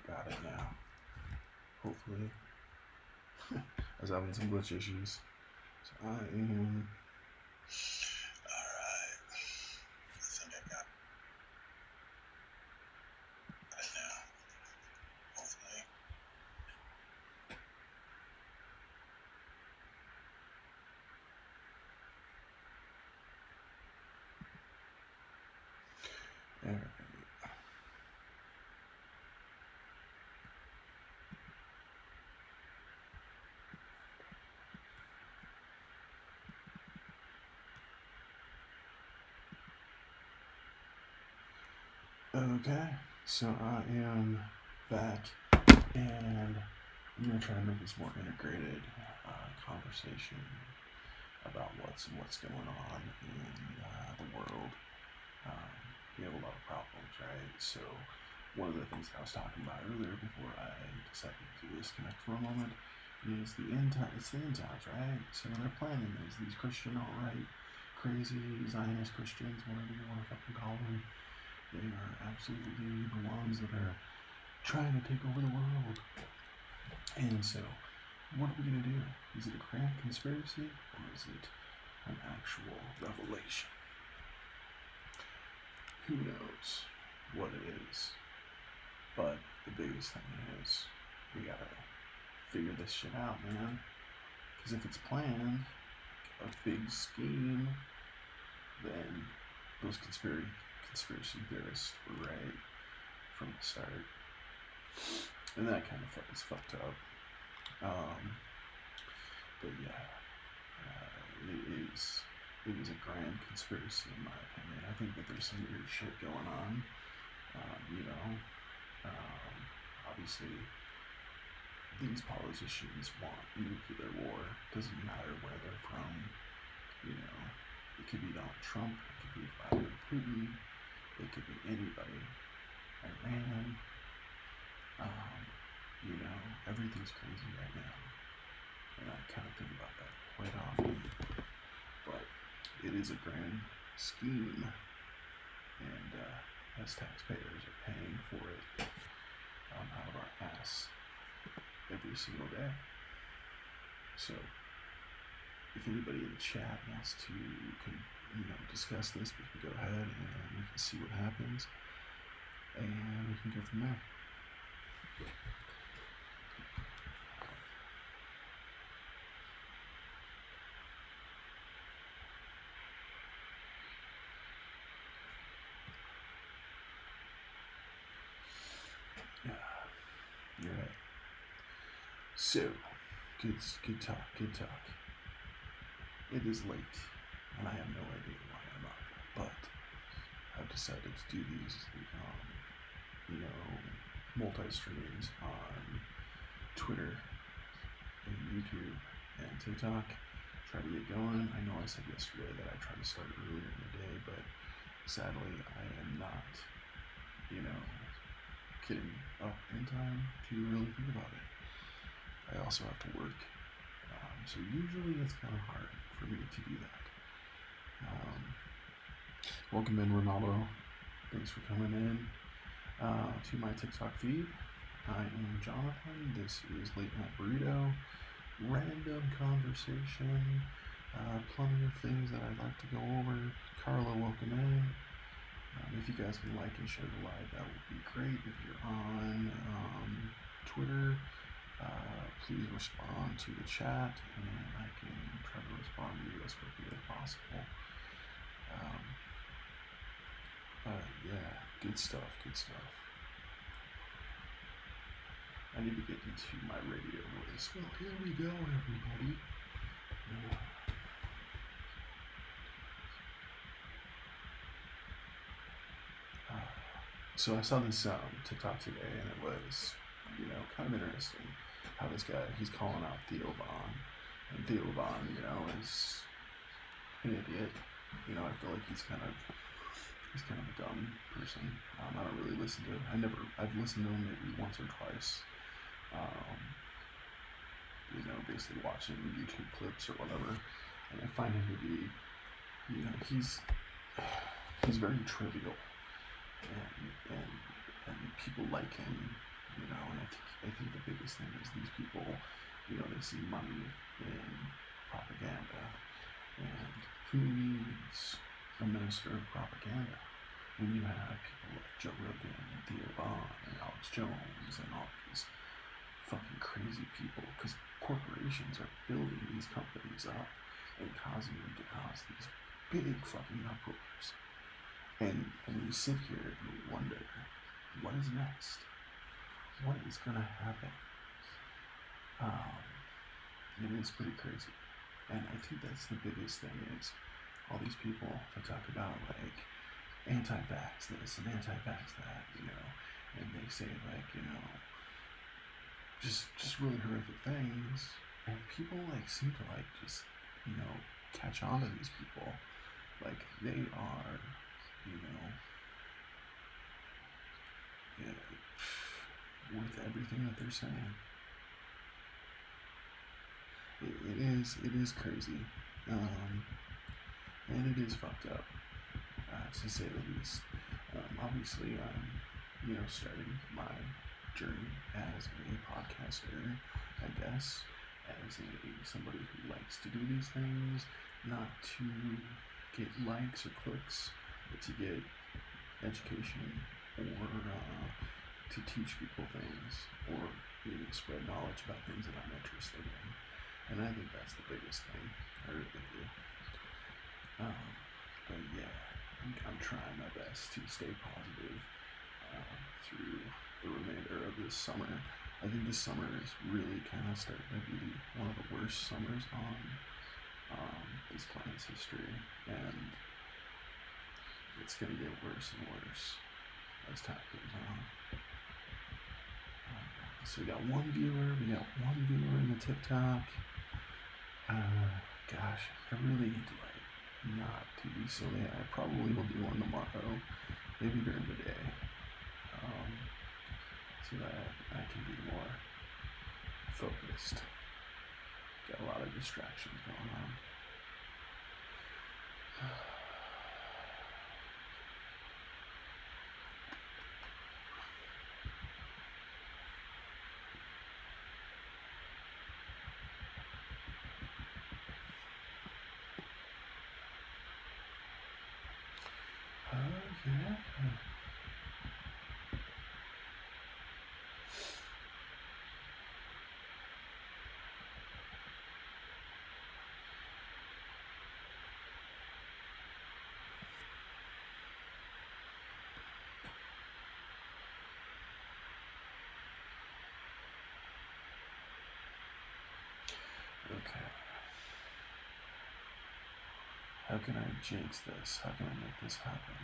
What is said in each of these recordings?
got it now. Hopefully. I was having some glitch issues. So I am. Alright. I think I got it now. Hopefully. Alright. Okay, so I am back, and I'm gonna try to make this more integrated conversation about what's going on in the world. We have a lot of problems, right? So one of the things I was talking about earlier before I decided to disconnect for a moment is the end time. It's the end times, right? So they're planning this. These Christian alt-right, crazy Zionist Christians, whatever you want to fucking call them, they are absolutely the ones that are trying to take over the world. And so, what are we gonna do? Is it a grand conspiracy, or is it an actual revelation? Who knows what it is? But the biggest thing is, we gotta figure this shit out, man. Because if it's planned, a big scheme, then those conspiracy theorists were right from the start. And that kind of is fucked up. But yeah, it is a grand conspiracy in my opinion. I think that there's some weird shit going on. Obviously, these politicians want nuclear war. Doesn't matter where they're from. It could be Donald Trump. It could be Vladimir Putin. It could be anybody. Iran. Everything's crazy right now. And I kind of think about that quite often. But it is a grand scheme. And as taxpayers are paying for it out of our ass every single day. So if anybody in the chat wants to discuss this, we can go ahead and we can see what happens. And we can go from there. You're right. So, good talk. It is late, and I have no idea why I'm up, but I've decided to do these, multi-streams on Twitter and YouTube and TikTok. Try to get going. I know I said yesterday that I try to start earlier in the day, but sadly I am not, getting up in time to really think about it. I also have to work, so usually it's kind of hard for me to do that. Welcome in, Ronaldo. Thanks for coming in to my TikTok feed. I am Jonathan. This is Late Night Burrito. Random conversation. Plenty of things that I'd like to go over. Carla, welcome in. If you guys can like and share the live, that would be great. If you're on Twitter, please respond to the chat, and I can try to respond to you as quickly as possible. Yeah, good stuff. I need to get into my radio voice. Well, here we go, everybody. So I saw this TikTok today, and it was, kind of interesting how this guy, he's calling out Theo Von, and Theo Von, is an idiot. I feel like he's kind of a dumb person. I don't really listen to him. I've listened to him maybe once or twice. Basically watching YouTube clips or whatever, and I find him to be, he's very trivial, and people like him you know, and I think the biggest thing is these people, you know, they see money in propaganda, and who needs a minister of propaganda when you have people like Joe Rogan and Theo Vaughn and Alex Jones and all these fucking crazy people, because corporations are building these companies up and causing them to cause these big fucking uproars. And we sit here and we wonder, what is next? What is gonna happen? It is pretty crazy. And I think that's the biggest thing is all these people that talk about like anti-vax this and anti-vax that, you know, and they say like, you know, just really horrific things, and people like seem to like just, you know, catch on to these people like they are, you know, worth everything that they're saying. It is crazy, and it is fucked up, to say the least. Obviously, I'm, you know, starting my journey as a podcaster, I guess, as somebody who likes to do these things, not to get likes or clicks, but to get education or to teach people things or maybe spread knowledge about things that I'm interested in. And I think that's the biggest thing. I really do. But yeah, I'm trying my best to stay positive through the remainder of this summer. I think this summer is really kind of starting to be one of the worst summers on this planet's history, and it's going to get worse and worse as time goes on. So we got one viewer in the TikTok. Gosh, I really need to like not to be silly. I probably will do one tomorrow, maybe during the day, so that I can be more focused. Got a lot of distractions going on. Yeah. Okay. How can I jinx this? How can I make this happen?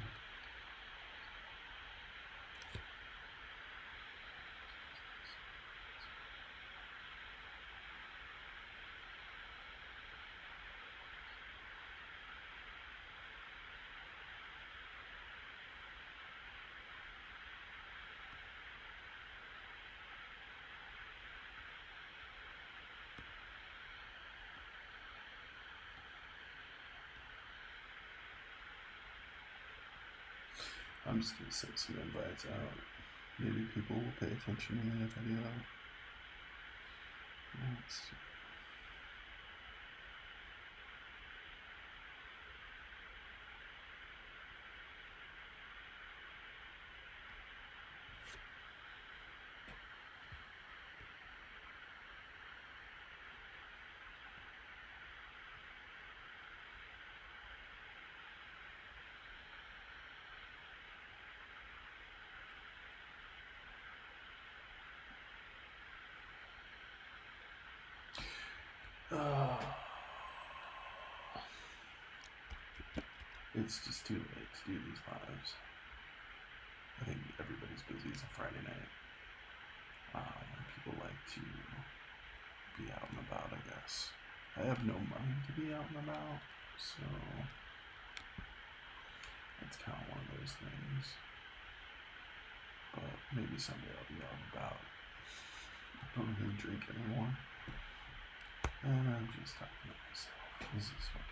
I'm just gonna send some invites out. Maybe people will pay attention in the video. Let's see. It's just too late to do these lives. I think everybody's busy. It's a Friday night. People like to be out and about, I guess. I have no money to be out and about, so it's kind of one of those things. But maybe someday I'll be out and about. I don't really drink anymore. And I'm just talking to myself. This is fun.